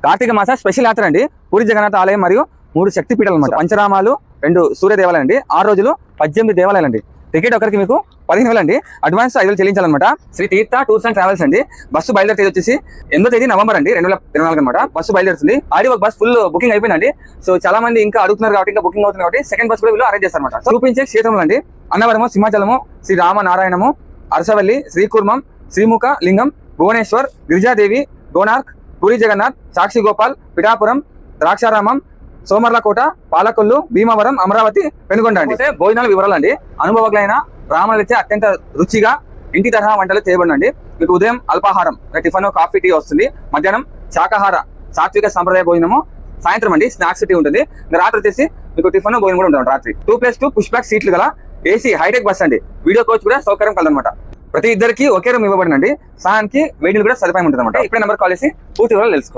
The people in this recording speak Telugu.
కార్తీక మాస స్పెషల్ యాత్ర అండి. పూరి జగన్నాథ ఆలయం మరియు 3 శక్తిపీఠాలు అన్నమాట. పంచరామాలు, 2 సూర్య దేవాలయం అండి. 6 రోజులు 18 దేవాలయాలు అండి. టికెట్ ఒకరికి మీకు 15,000 అండి. Advance 5,000 చెల్లించాలన్నమాట. Shri Tirtha tours and travels అండి. బస్సు బయలుదేరి వచ్చేసి 8వ తేదీ నవంబర్ అండి 2024 అనమాట. బస్సు బయలుదేరుతుంది. ఆడి ఒక బస్ ఫుల్ బుకింగ్ అయిపోయిందండి. సో చాలా మంది ఇంకా అడుగుతున్నారు కాబట్టి, ఇంకా బుకింగ్ అవుతుంది కాబట్టి సెకండ్ బస్ కూడా వీళ్ళు అరేంజ్ చేస్తారన్నమాట. చూపించే క్షేత్రములు అండి: అన్నవరము, సింహాచలము, శ్రీ రామనారాయణము, అరసవల్లి, శ్రీకూర్మం, శ్రీముఖ లింగం, భువనేశ్వర్, గిరిజాదేవి, గోనార్క్, పూరి జగన్నాథ్, సాక్షి గోపాల్, పిఠాపురం, ద్రాక్షారామం, సోమర్లకోట, పాలకొల్లు, భీమవరం, అమరావతి, పెనుగొండ అండి. భోజనాల వివరాలు అండి: అనుభవజ్ఞైన బ్రాహ్మణులచే అత్యంత రుచిగా ఇంటి తరహా వంటలు చేయబడినండి. మీకు ఉదయం అల్పాహారం, టిఫన్, కాఫీ, టీ వస్తుంది. మధ్యాహ్నం శాకాహార సాత్విక సాంప్రదాయ భోజనము, సాయంత్రం అండి స్నాక్స్ టీ ఉంటుంది. రాత్రి వచ్చేసి మీకు టిఫన్, భోజనం కూడా ఉంటుంది. రాత్రి 2+2 పుష్ బ్యాక్ సీట్లు గల ఏసీ హైటెక్ బస్ అండి. వీడియో కోచ్ కూడా సౌకర్యం కలదనమాట. ప్రతి ఇద్దరికి ఒకే రూమ్ ఇవ్వబడినండి. సాయానికి వేడిని కూడా సదుపాయం ఉంటుంది అనమాట. ఇప్పుడే నెంబర్ కాల్ చేసి పూర్తి వివరాలు తెలుసుకోండి.